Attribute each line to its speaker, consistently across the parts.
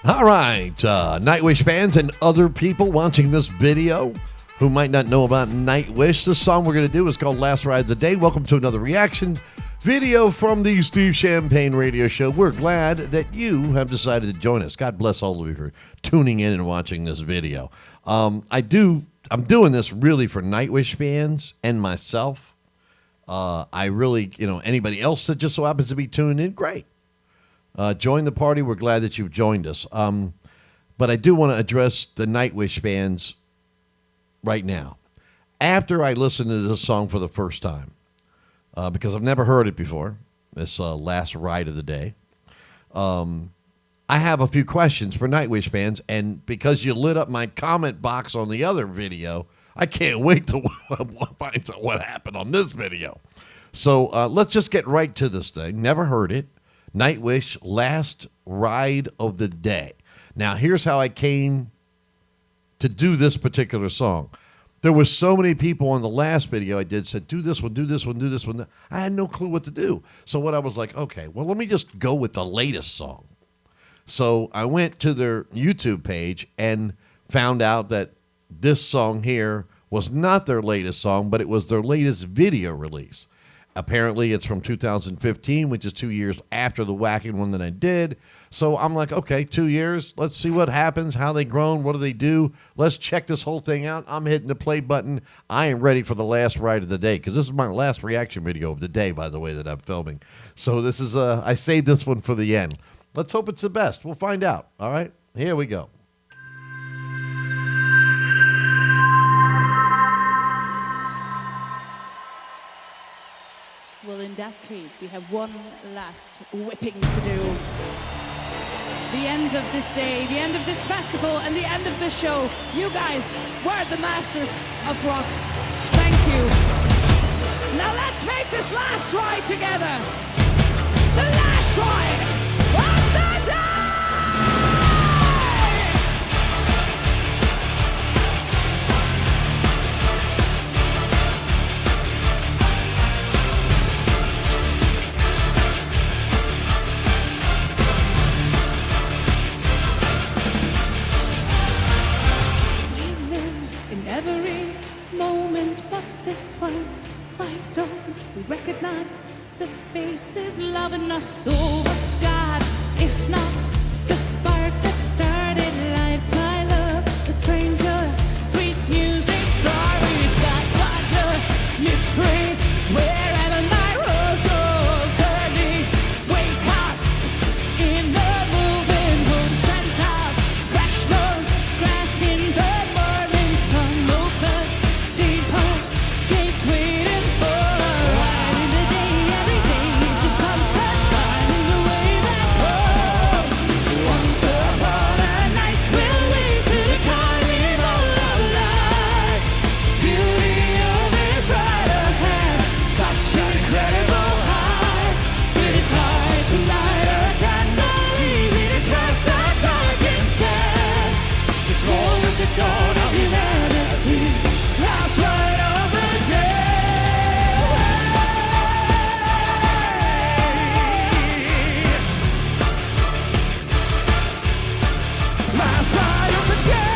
Speaker 1: All right, Nightwish fans and other people watching this video who might not know about Nightwish, this song we're going to do is called Last Ride of the Day. Welcome to another reaction video from the Steve Champagne Radio Show. We're glad that you have decided to join us. God bless all of you for tuning in and watching this video. I'm doing this really for Nightwish fans and myself. I really, anybody else that just so happens to be tuned in, great. Join the party. We're glad that you've joined us. But I do want to address the Nightwish fans right now. After I listened to this song for the first time, because I've never heard it before, this Last Ride of the Day, I have a few questions for Nightwish fans. And because you lit up my comment box on the other video, I can't wait to find out what happened on this video. So let's just get right to this thing. Never heard it. Nightwish, Last Ride of the Day. Now, here's how I came to do this particular song. There were so many people on the last video I did said, do this one, do this one, do this one. I had no clue what to do. So what I was like, okay, well, let me just go with the latest song. So I went to their YouTube page and found out that this song here was not their latest song, but it was their latest video release. Apparently, it's from 2015, which is 2 years after the whacking one that I did. So I'm like, okay, 2 years. Let's see what happens, how they grown, what do they do. Let's check this whole thing out. I'm hitting the play button. I am ready for the last ride of the day because this is my last reaction video of the day, by the way, that I'm filming. So this is, I saved this one for the end. Let's hope it's the best. We'll find out. All right, here we go.
Speaker 2: Well, in that case, we have one last whipping to do. The end of this day, the end of this festival, and the end of the show. You guys were the masters of rock. Thank you. Now let's make this last ride together. The last ride of the day!
Speaker 3: Every moment but this one, why don't we recognize the faces loving us so? What's God, if not the spark that started life's my love, a stranger, sweet music, sorry, sky, wonder, mystery, wherever my road goes, early wake-ups in the moving room, scent of fresh moon, grass in the morning sun, open, deeper, gates waiting for a ride in the day, every day, to sunset, finding the way back home. Once upon a night, we'll wait to the carnival of life. Beauty always right ahead, such an incredible high. It is hard to light a candle, easy to cross the dark inside. It's more than the dawn of humanity, last ride of the day. Last ride of the day.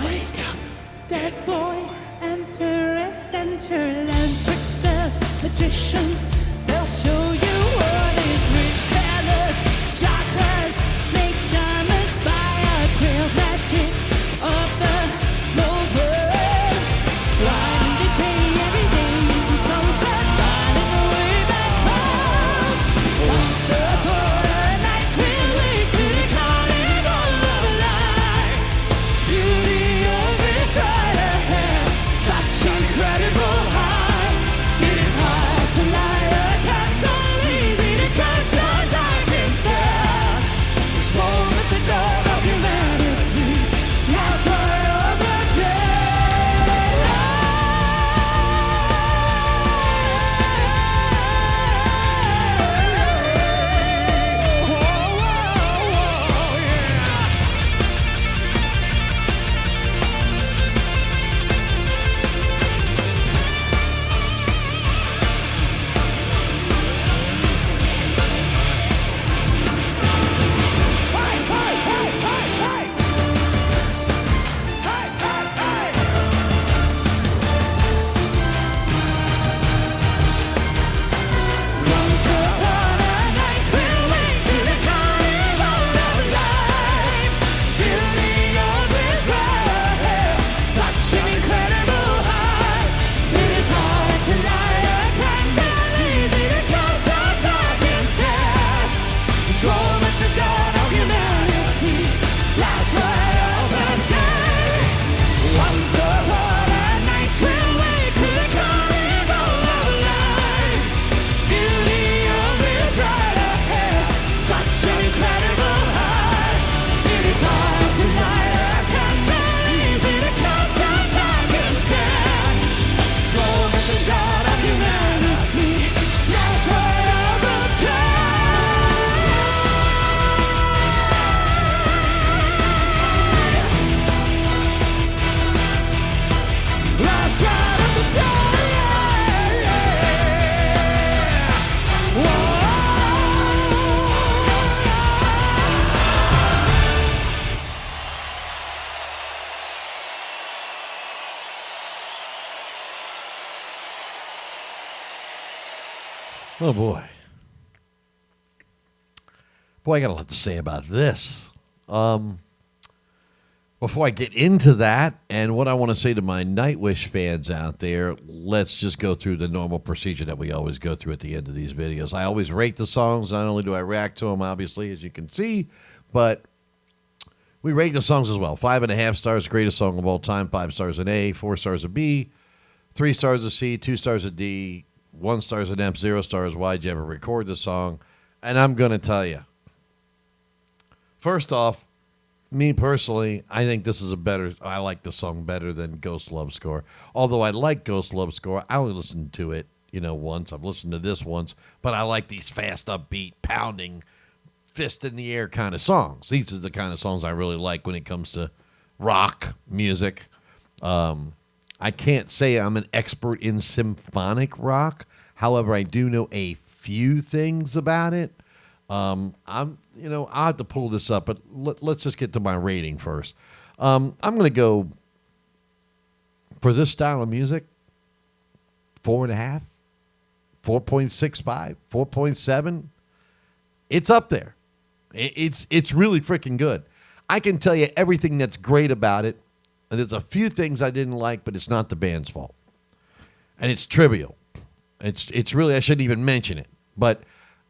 Speaker 3: Wake up, dead boy, enter adventure land, tricksters, magicians, they'll show you what is ridiculous. Jockeys, snake charmers, by a trail magic of the low world. Riding the day, every day, to sunset, finding the way back home. Once upon a night, we'll wait to the carnival of life. Beauty always right ahead, such incredible high. It is hard to light
Speaker 1: Oh, boy. Boy, I got a lot to say about this. Before I get into that and what I want to say to my Nightwish fans out there, let's just go through the normal procedure that we always go through at the end of these videos. I always rate the songs. Not only do I react to them, obviously, as you can see, but we rate the songs as well. 5.5 stars, greatest song of all time. 5 stars an A, 4 stars a B, 3 stars a C, 2 stars a D, 1 stars an F, 0 stars. Why'd you ever record the song? And I'm going to tell you. First off, me personally, I think this is I like the song better than Ghost Love Score. Although I like Ghost Love Score, I only listened to it, once. I've listened to this once, but I like these fast, upbeat, pounding, fist in the air kind of songs. These are the kind of songs I really like when it comes to rock music. I can't say I'm an expert in symphonic rock. However, I do know a few things about it. I'll have to pull this up, but let's just get to my rating first. I'm going to go, for this style of music, 4.5, 4.65, 4.7. It's up there. It's really freaking good. I can tell you everything that's great about it. And there's a few things I didn't like, but it's not the band's fault. And it's trivial. It's really, I shouldn't even mention it. But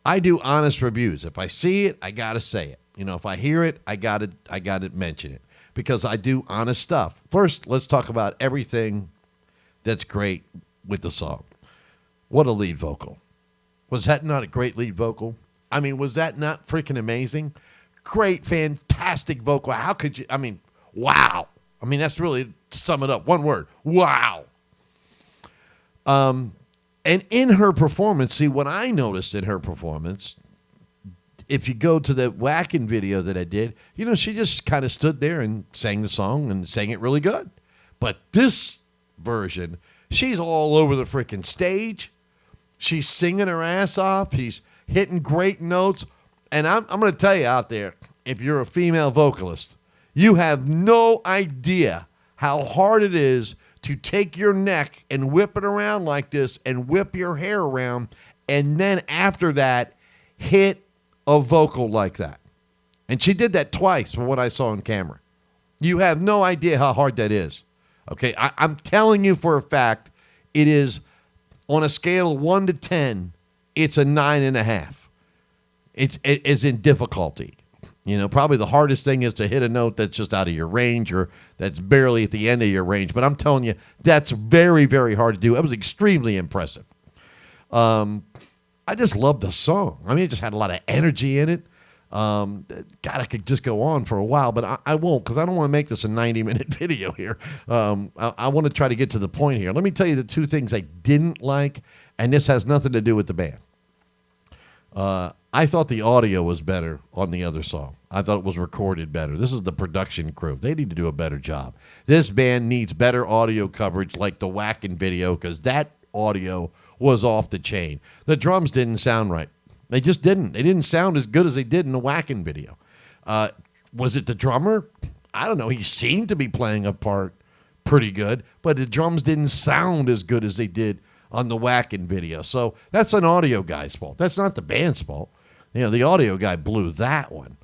Speaker 1: I do honest reviews. If I see it, I got to say it. If I hear it, I got to mention it. Because I do honest stuff. First, let's talk about everything that's great with the song. What a lead vocal. Was that not a great lead vocal? I mean, was that not freaking amazing? Great, fantastic vocal. How could you, wow. That's really, to sum it up, one word, wow. And in her performance, see, what I noticed in her performance, if you go to the Whackin' video that I did, she just kind of stood there and sang the song and sang it really good. But this version, she's all over the freaking stage. She's singing her ass off. She's hitting great notes. And I'm going to tell you out there, if you're a female vocalist, you have no idea how hard it is to take your neck and whip it around like this and whip your hair around, and then after that, hit a vocal like that. And she did that twice from what I saw on camera. You have no idea how hard that is. Okay, I'm telling you for a fact, it is on a scale of 1 to 10, it's a 9.5. It's in difficulty. Probably the hardest thing is to hit a note that's just out of your range or that's barely at the end of your range. But I'm telling you, that's very, very hard to do. It was extremely impressive. I just loved the song. It just had a lot of energy in it. God, I could just go on for a while, but I won't because I don't want to make this a 90-minute video here. I want to try to get to the point here. Let me tell you the two things I didn't like, and this has nothing to do with the band. I thought the audio was better on the other song. I thought it was recorded better. This is the production crew. They need to do a better job. This band needs better audio coverage like the Whackin' video because that audio was off the chain. The drums didn't sound right. They just didn't. They didn't sound as good as they did in the Whackin' video. Was it the drummer? I don't know. He seemed to be playing a part pretty good, but the drums didn't sound as good as they did on the Whackin' video. So that's an audio guy's fault. That's not the band's fault. The audio guy blew that one.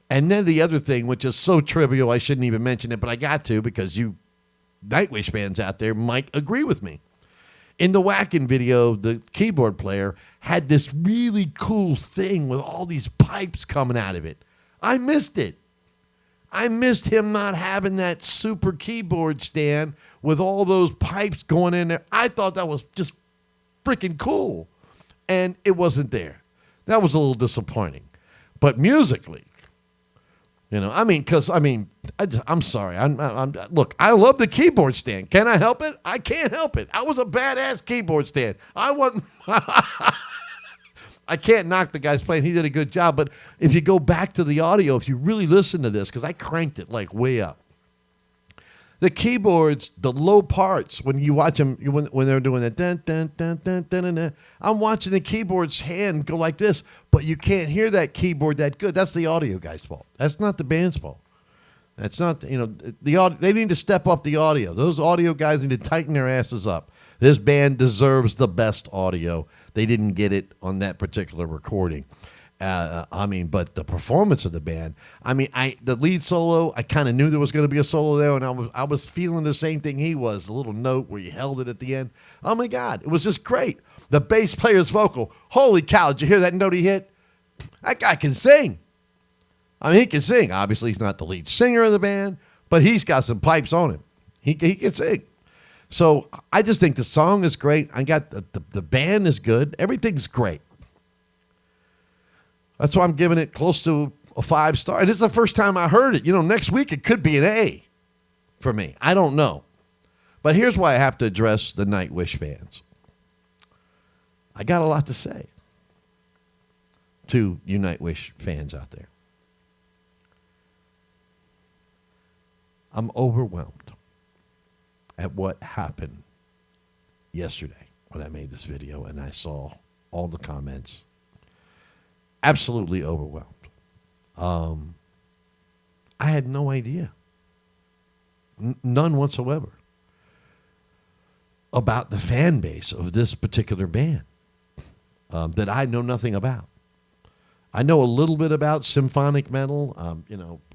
Speaker 1: And then the other thing, which is so trivial, I shouldn't even mention it, but I got to because you Nightwish fans out there might agree with me. In the Whackin' video, the keyboard player had this really cool thing with all these pipes coming out of it. I missed it. I missed him not having that super keyboard stand with all those pipes going in there. I thought that was just freaking cool. And it wasn't there. That was a little disappointing. But musically, I'm sorry. Look, I love the keyboard stand. Can I help it? I can't help it. I was a badass keyboard stand. I can't knock the guy's playing. He did a good job. But if you go back to the audio, if you really listen to this, because I cranked it like way up, the keyboards, the low parts, when you watch them, when they're doing that, dun, dun, dun, dun, dun, dun, dun, I'm watching the keyboard's hand go like this, but you can't hear that keyboard that good. That's the audio guy's fault. That's not the band's fault. That's not, they need to step up the audio. Those audio guys need to tighten their asses up. This band deserves the best audio. They didn't get it on that particular recording. But the performance of the band, the lead solo, I kind of knew there was going to be a solo there, and I was feeling the same thing he was, the little note where he held it at the end. Oh, my God, it was just great. The bass player's vocal, holy cow, did you hear that note he hit? That guy can sing. He can sing. Obviously, he's not the lead singer of the band, but he's got some pipes on him. He can sing. So I just think the song is great. I got the band is good. Everything's great. That's why I'm giving it close to a 5-star. And this is the first time I heard it. Next week it could be an A for me. I don't know. But here's why I have to address the Nightwish fans. I got a lot to say to you Nightwish fans out there. I'm overwhelmed at what happened yesterday when I made this video and I saw all the comments. Absolutely overwhelmed. I had no idea, none whatsoever, about the fan base of this particular band that I know nothing about. I know a little bit about symphonic metal,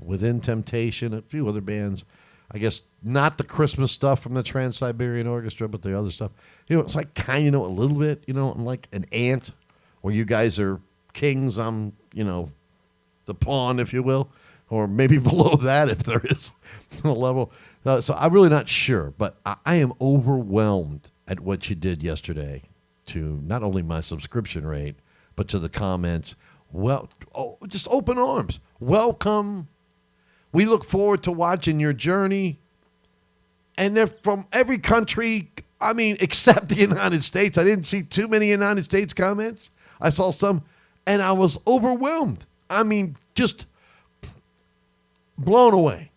Speaker 1: Within Temptation, a few other bands. I guess not the Christmas stuff from the Trans-Siberian Orchestra, but the other stuff. It's like kind of know a little bit. I'm like an ant, where you guys are kings. I'm, the pawn, if you will, or maybe below that if there is a level. So I'm really not sure, but I am overwhelmed at what you did yesterday to not only my subscription rate, but to the comments. Well, just open arms. Welcome. We look forward to watching your journey. And they're from every country, except the United States. I didn't see too many United States comments. I saw some, and I was overwhelmed. Just blown away.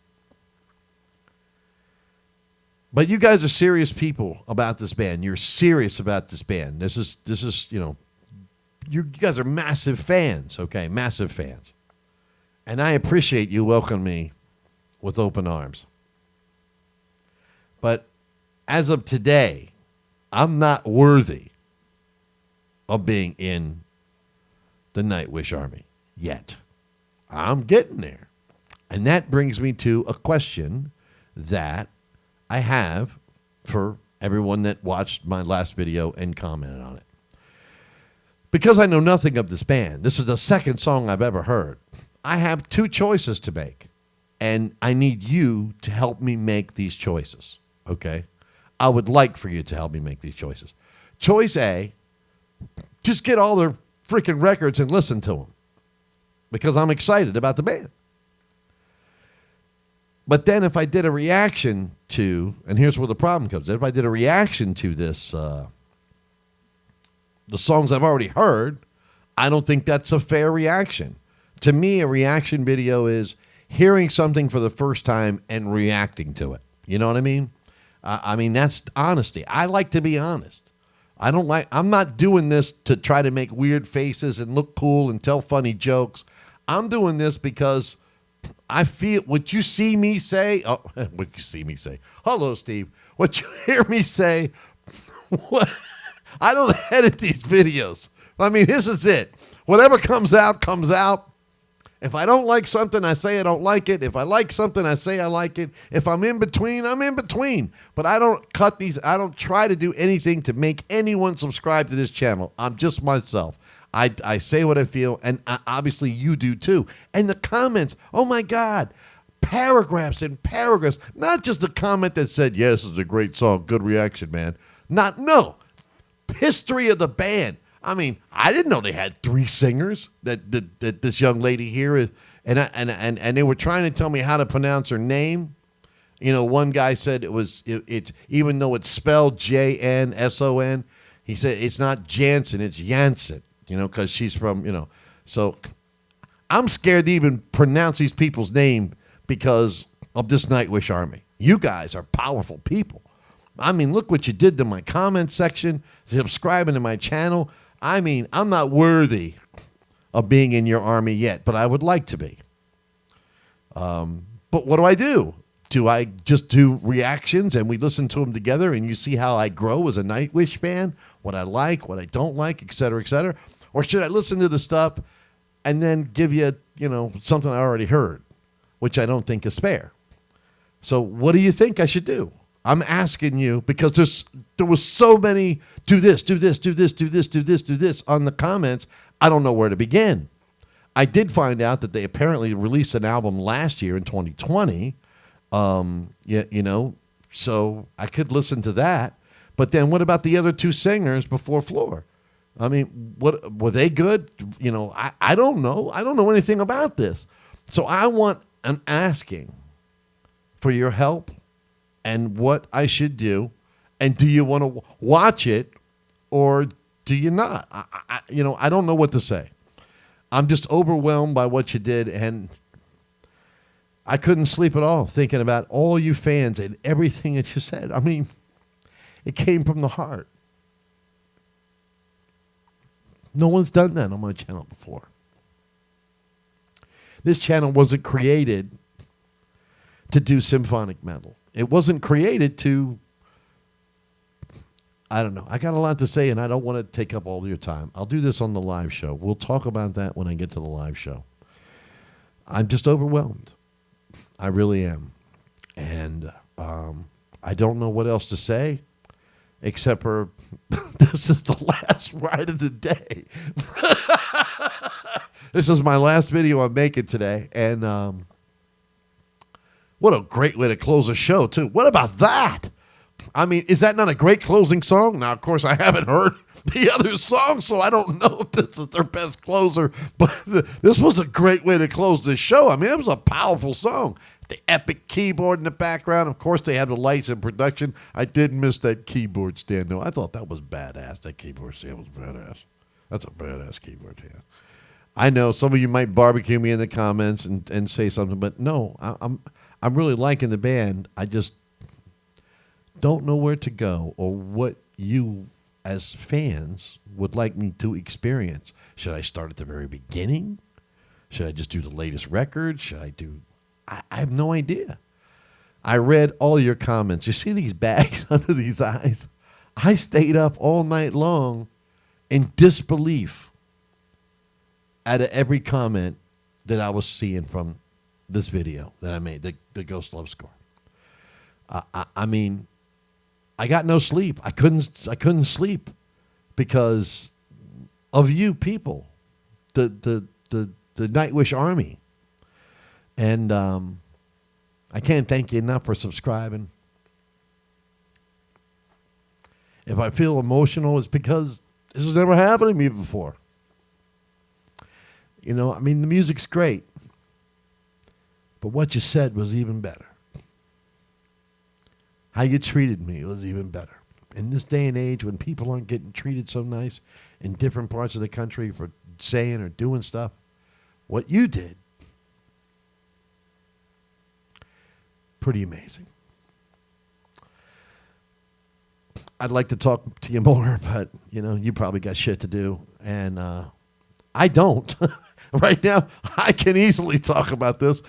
Speaker 1: But you guys are serious people about this band. You're serious about this band. This is you guys are massive fans, okay? Massive fans. And I appreciate you welcoming me with open arms. But as of today, I'm not worthy of being in the Nightwish Army yet. I'm getting there. And that brings me to a question that I have for everyone that watched my last video and commented on it. Because I know nothing of this band, this is the second song I've ever heard. I have two choices to make, and I need you to help me make these choices, okay? I would like for you to help me make these choices. Choice A, just get all their freaking records and listen to them, because I'm excited about the band. But then if I did a reaction to, and here's where the problem comes, if I did a reaction to this, the songs I've already heard, I don't think that's a fair reaction. To me, a reaction video is hearing something for the first time and reacting to it. You know what I mean? That's honesty. I like to be honest. I'm not doing this to try to make weird faces and look cool and tell funny jokes. I'm doing this because I feel what you see me say. Oh, what you see me say. Hello, Steve. What you hear me say. What? I don't edit these videos. This is it. Whatever comes out, comes out. If I don't like something, I say I don't like it. If I like something, I say I like it. If I'm in between, I'm in between. But I don't cut these. I don't try to do anything to make anyone subscribe to this channel. I'm just myself. I say what I feel, and obviously you do too. And the comments, oh my God, paragraphs and paragraphs. Not just a comment that said, yes, it's a great song, good reaction, man. No. History of the band. I didn't know they had 3 singers. That this young lady here is, and they were trying to tell me how to pronounce her name. One guy said it's even though it's spelled Janson, he said it's not Jansen, it's Jansen. Because she's from So I'm scared to even pronounce these people's name because of this Nightwish Army. You guys are powerful people. Look what you did to my comment section, subscribing to my channel. I'm not worthy of being in your army yet, but I would like to be. But what do? Do I just do reactions and we listen to them together and you see how I grow as a Nightwish fan, what I like, what I don't like, et cetera, et cetera? Or should I listen to the stuff and then give you, something I already heard, which I don't think is fair? So what do you think I should do? I'm asking you because there was so many do this on the comments. I don't know where to begin. I did find out that they apparently released an album last year in 2020. So I could listen to that. But then what about the other two singers before Floor? I mean, what were they good? I don't know. I don't know anything about this. So I'm asking for your help and what I should do. And do you want to watch it or do you not? I don't know what to say. I'm just overwhelmed by what you did, and I couldn't sleep at all thinking about all you fans and everything that you said. I mean, it came from the heart. No one's done that on my channel before. This channel wasn't created to do symphonic metal. It wasn't created to, I don't know. I got a lot to say, and I don't want to take up all your time. I'll do this on the live show. We'll talk about that when I get to the live show. I'm just overwhelmed. I really am. And I don't know what else to say, except for this is the last ride of the day. This is my last video I'm making today. And what a great way to close a show, too. What about that? I mean, is that not a great closing song? Now, of course, I haven't heard the other songs, so I don't know if this is their best closer, but this was a great way to close this show. I mean, it was a powerful song. The epic keyboard in the background. Of course, they had the lights in production. I did miss that keyboard stand, though. I thought that was badass. That keyboard stand was badass. That's a badass keyboard stand. I know some of you might barbecue me in the comments and say something, but no, I'm really liking the band. I just don't know where to go or what you as fans would like me to experience. Should I start at the very beginning? Should I just do the latest record? Should I do... I have no idea. I read all your comments. You see these bags under these eyes? I stayed up all night long in disbelief at every comment that I was seeing from this video that I made, the Ghost Love Score. I mean, I got no sleep. I couldn't sleep because of you people, the Nightwish Army. And I can't thank you enough for subscribing. If I feel emotional, it's because this has never happened to me before. I mean, the music's great. But what you said was even better. How you treated me was even better. In this day and age when people aren't getting treated so nice in different parts of the country for saying or doing stuff, what you did, pretty amazing. I'd like to talk to you more, but, you probably got shit to do. And I don't. Right now, I can easily talk about this,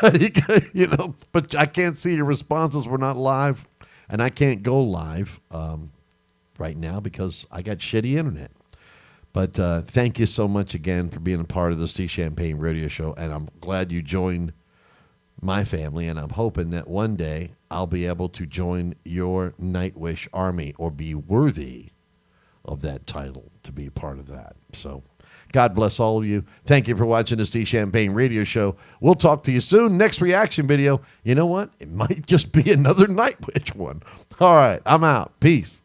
Speaker 1: but I can't see your responses. We're not live, and I can't go live right now because I got shitty internet. But thank you so much again for being a part of the Sea Champagne Radio Show, and I'm glad you joined my family, and I'm hoping that one day I'll be able to join your Nightwish Army or be worthy of that title to be a part of that. So God bless all of you. Thank you for watching the Sea Champagne Radio Show. We'll talk to you soon. Next reaction video, you know what? It might just be another Nightwish one. All right, I'm out. Peace.